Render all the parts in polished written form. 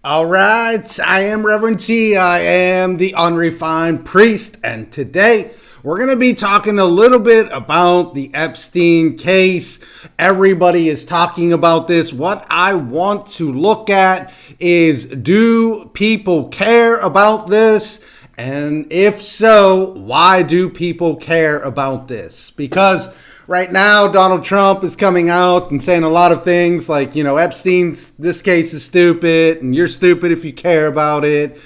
All right, I am Reverend T. I am the unrefined priest, and today we're going to be talking a little bit about the Epstein case. Everybody is talking about this. What I want to look at is, do people care about this? And if so, why do people care about this? Because right now, Donald Trump is coming out and saying a lot of things like, this case is stupid and you're stupid if you care about it.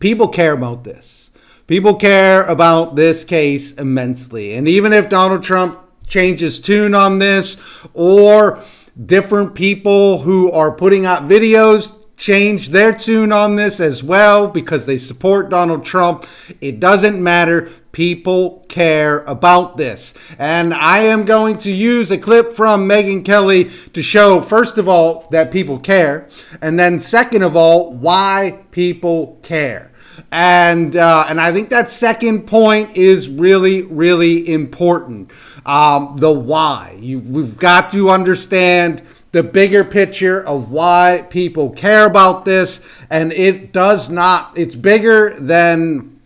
People care about this. People care about this case immensely. And even if Donald Trump changes tune on this, or different people who are putting out videos change their tune on this as well because they support Donald Trump, it doesn't matter. People care about this. And I am going to use a clip from Megyn Kelly to show, first of all, that people care. And then second of all, why people care. And I think that second point is really, really important. The why. We've got to understand the bigger picture of why people care about this. And it's bigger than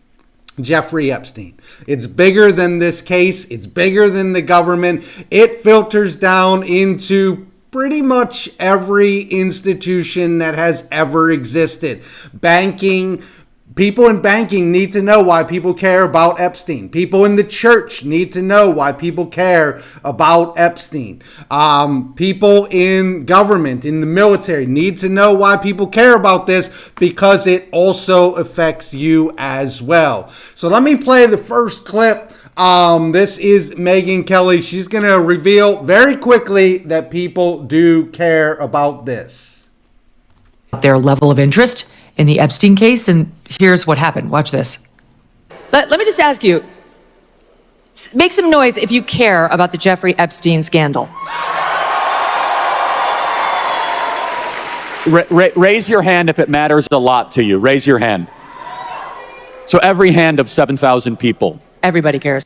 Jeffrey Epstein. It's bigger than this case. It's bigger than the government. It filters down into pretty much every institution that has ever existed. Banking. People in banking need to know why people care about Epstein. People in the church need to know why people care about Epstein. People in government, in the military, need to know why people care about this, because it also affects you as well. So let me play the first clip. This is Megyn Kelly. She's going to reveal very quickly that people do care about this. Their level of interest in the Epstein case, and here's what happened. Watch this. Let me just ask you, make some noise if you care about the Jeffrey Epstein scandal. Raise your hand if it matters a lot to you. Raise your hand. So every hand of 7,000 people. Everybody cares.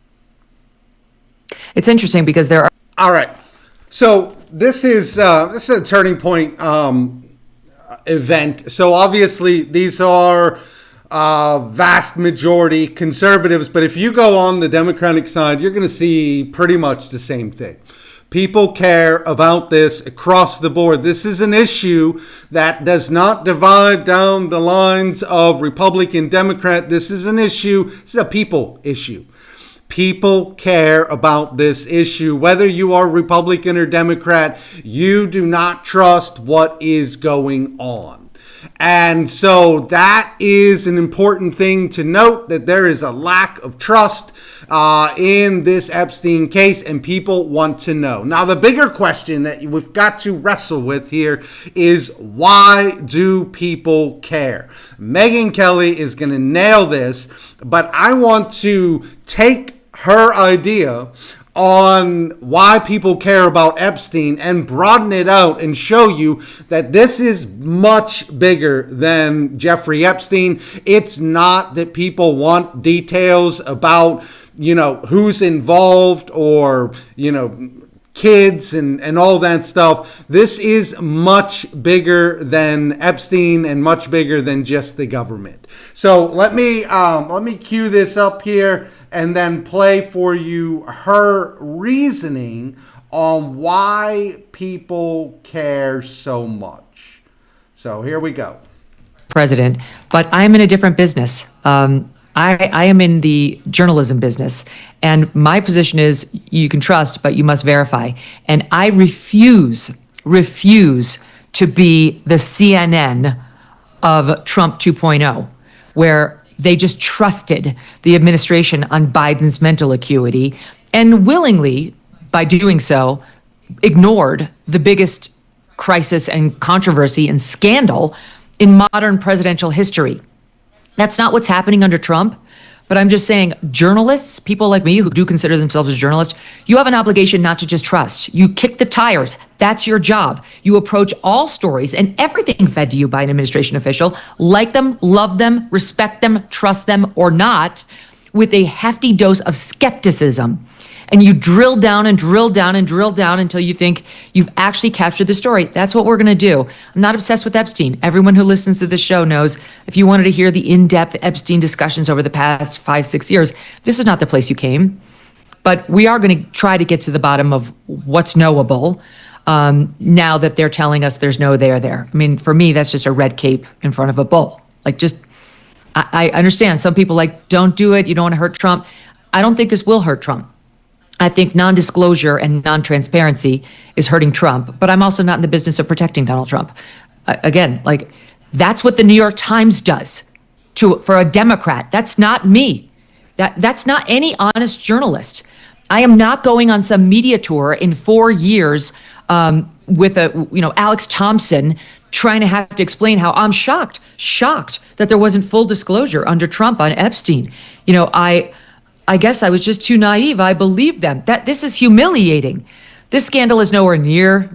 It's interesting because there are... All right. So this is a turning point event. So obviously these are vast majority conservatives, but if you go on the Democratic side, you're going to see pretty much the same thing. People care about this across the board. This is an issue that does not divide down the lines of Republican, Democrat. This is an issue. This is a people issue. People care about this issue. Whether you are Republican or Democrat, you do not trust what is going on. And so that is an important thing to note, that there is a lack of trust in this Epstein case, and people want to know. Now, the bigger question that we've got to wrestle with here is, why do people care? Megyn Kelly is going to nail this, but I want to take her idea on why people care about Epstein and broaden it out and show you that this is much bigger than Jeffrey Epstein. It's not that people want details about, who's involved or, kids and all that stuff. This is much bigger than Epstein and much bigger than just the government. So let me cue this up here and then play for you her reasoning on why people care so much. So here we go. President, but I'm in a different business. I am in the journalism business, and my position is you can trust, but you must verify. And I refuse to be the CNN of Trump 2.0, where they just trusted the administration on Biden's mental acuity and willingly, by doing so, ignored the biggest crisis and controversy and scandal in modern presidential history. That's not what's happening under Trump. But I'm just saying, journalists, people like me who do consider themselves as journalists, you have an obligation not to just trust. You kick the tires. That's your job. You approach all stories and everything fed to you by an administration official, like them, love them, respect them, trust them or not, with a hefty dose of skepticism. and you drill down and drill down and drill down until you think you've actually captured the story. That's what we're going to do. I'm not obsessed with Epstein. Everyone who listens to this show knows if you wanted to hear the in-depth Epstein discussions over the past 5-6 years, this is not the place you came. But we are going to try to get to the bottom of what's knowable now that they're telling us there's no there there. I mean, for me, that's just a red cape in front of a bull. Like, just, I understand some people like, don't do it. You don't want to hurt Trump. I don't think this will hurt Trump. I think non-disclosure and non-transparency is hurting Trump, but I'm also not in the business of protecting Donald Trump. Again, like, that's what the New York Times does for a Democrat. That's not me. That's not any honest journalist. I am not going on some media tour in 4 years with Alex Thompson trying to have to explain how I'm shocked that there wasn't full disclosure under Trump on Epstein. I guess I was just too naive. I believed them. That this is humiliating. This scandal is nowhere near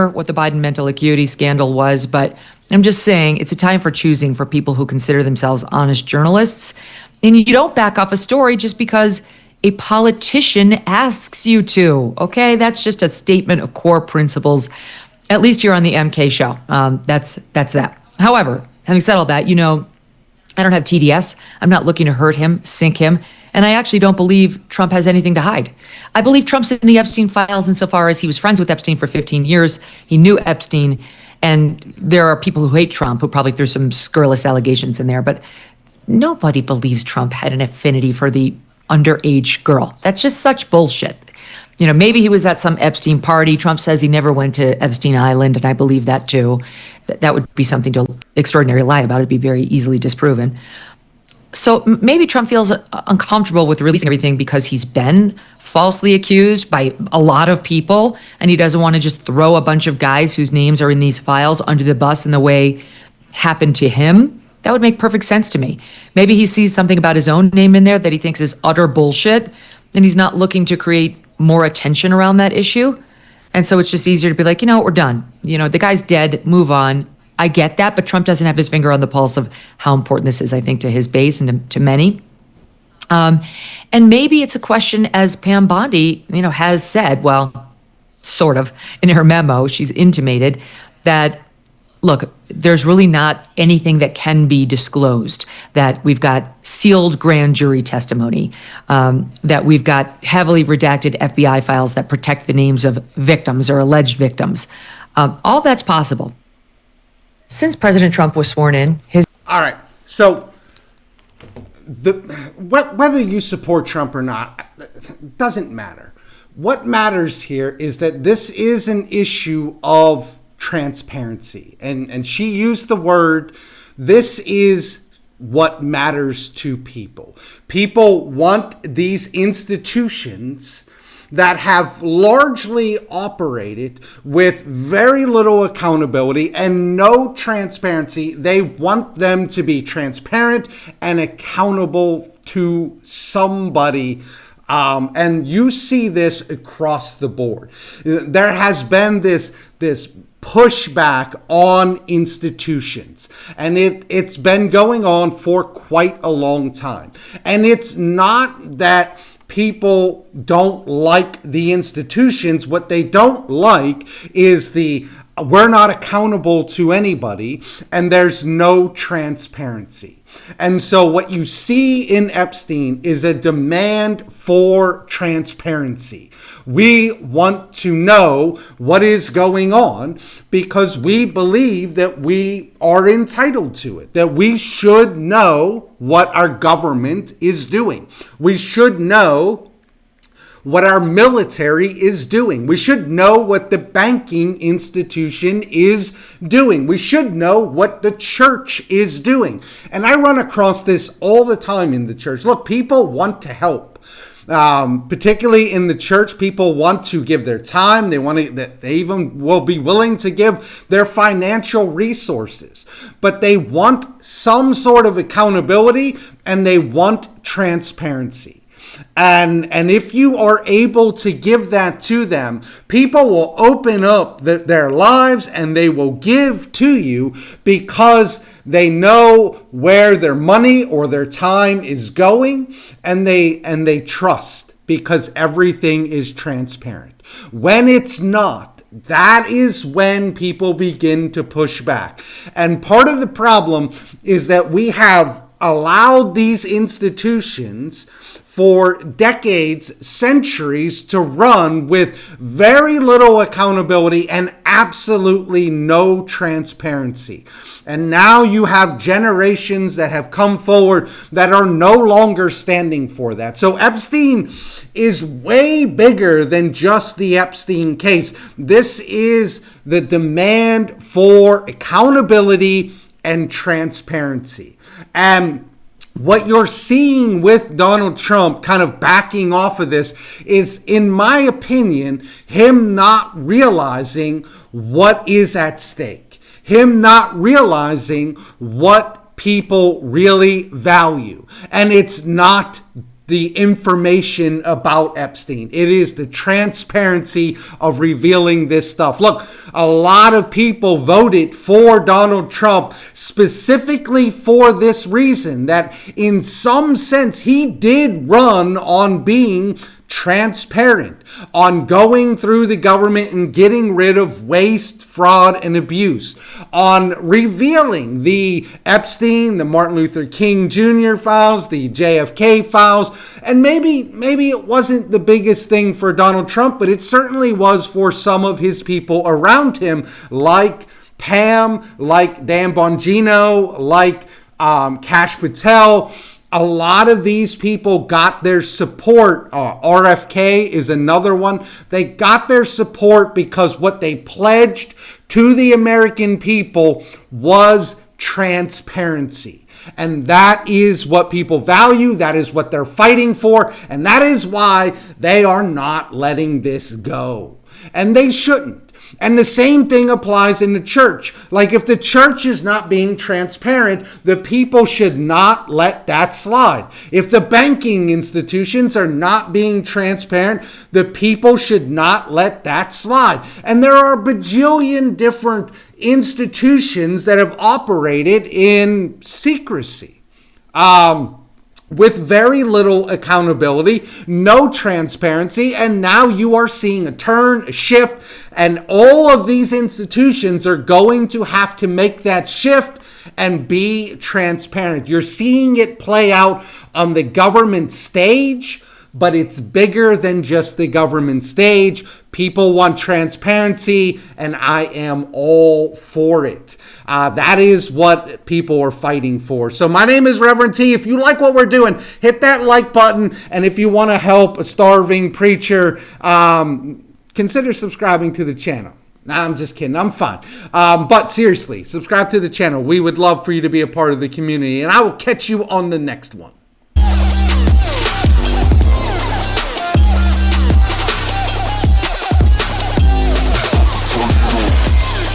what the Biden mental acuity scandal was, but I'm just saying it's a time for choosing for people who consider themselves honest journalists. And you don't back off a story just because a politician asks you to. Okay, that's just a statement of core principles. At least you're on the MK show. That's that. However, having said all that, I don't have TDS. I'm not looking to hurt him, sink him. And I actually don't believe Trump has anything to hide. I believe Trump's in the Epstein files insofar as he was friends with Epstein for 15 years. He knew Epstein. And there are people who hate Trump who probably threw some scurrilous allegations in there. But nobody believes Trump had an affinity for the underage girl. That's just such bullshit. Maybe he was at some Epstein party. Trump says he never went to Epstein Island, and I believe that too. That would be something to extraordinarily lie about. It'd be very easily disproven. So maybe Trump feels uncomfortable with releasing everything because he's been falsely accused by a lot of people, and he doesn't want to just throw a bunch of guys whose names are in these files under the bus in the way happened to him. That would make perfect sense to me. Maybe he sees something about his own name in there that he thinks is utter bullshit, and he's not looking to create more attention around that issue. And so it's just easier to be like, we're done. The guy's dead, move on. I get that, but Trump doesn't have his finger on the pulse of how important this is, I think, to his base and to many. And maybe it's a question, as Pam Bondi, has said, well, sort of, in her memo, she's intimated that, look, there's really not anything that can be disclosed, that we've got sealed grand jury testimony, that we've got heavily redacted FBI files that protect the names of victims or alleged victims. All that's possible. Since President Trump was sworn in, All right. So whether you support Trump or not doesn't matter. What matters here is that this is an issue of transparency. And she used the word, this is what matters to people. People want these institutions that have largely operated with very little accountability and no transparency. They want them to be transparent and accountable to somebody. And you see this across the board. There has been this pushback on institutions, and it's been going on for quite a long time. And it's not that people don't like the institutions. What they don't like is we're not accountable to anybody, and there's no transparency. And so what you see in Epstein is a demand for transparency. We want to know what is going on because we believe that we are entitled to it, that we should know what our government is doing. We should know what our military is doing. We should know what the banking institution is doing. We should know what the church is doing. And I run across this all the time in the church. Look, people want to help. Particularly in the church, people want to give their time. They even will be willing to give their financial resources. But they want some sort of accountability, and they want transparency. And if you are able to give that to them, people will open up their lives and they will give to you because they know where their money or their time is going, and they trust because everything is transparent. When it's not, that is when people begin to push back. And part of the problem is that we have allowed these institutions for decades, centuries, to run with very little accountability and absolutely no transparency. And now you have generations that have come forward that are no longer standing for that. So Epstein is way bigger than just the Epstein case. This is the demand for accountability and transparency. And what you're seeing with Donald Trump kind of backing off of this is, in my opinion, him not realizing what is at stake, him not realizing what people really value. And it's not the information about Epstein. It is the transparency of revealing this stuff. Look, a lot of people voted for Donald Trump specifically for this reason, that in some sense he did run on being transparent, on going through the government and getting rid of waste, fraud, and abuse, on revealing the Epstein, the Martin Luther King Jr. files, the JFK files. And maybe it wasn't the biggest thing for Donald Trump, but it certainly was for some of his people around him, like Pam, like Dan Bongino, like Kash Patel. A lot of these people got their support. RFK is another one. They got their support because what they pledged to the American people was transparency. And that is what people value. That is what they're fighting for. And that is why they are not letting this go. And they shouldn't. And the same thing applies in the church. Like, if the church is not being transparent, the people should not let that slide. If the banking institutions are not being transparent, the people should not let that slide. And there are a bajillion different institutions that have operated in secrecy. With very little accountability, no transparency, and now you are seeing a turn, a shift, and all of these institutions are going to have to make that shift and be transparent. You're seeing it play out on the government stage, but it's bigger than just the government stage. People want transparency, and I am all for it. That is what people are fighting for. So my name is Reverend T. If you like what we're doing, hit that like button. And if you want to help a starving preacher, consider subscribing to the channel. Nah, I'm just kidding. I'm fine. But seriously, subscribe to the channel. We would love for you to be a part of the community. And I will catch you on the next one.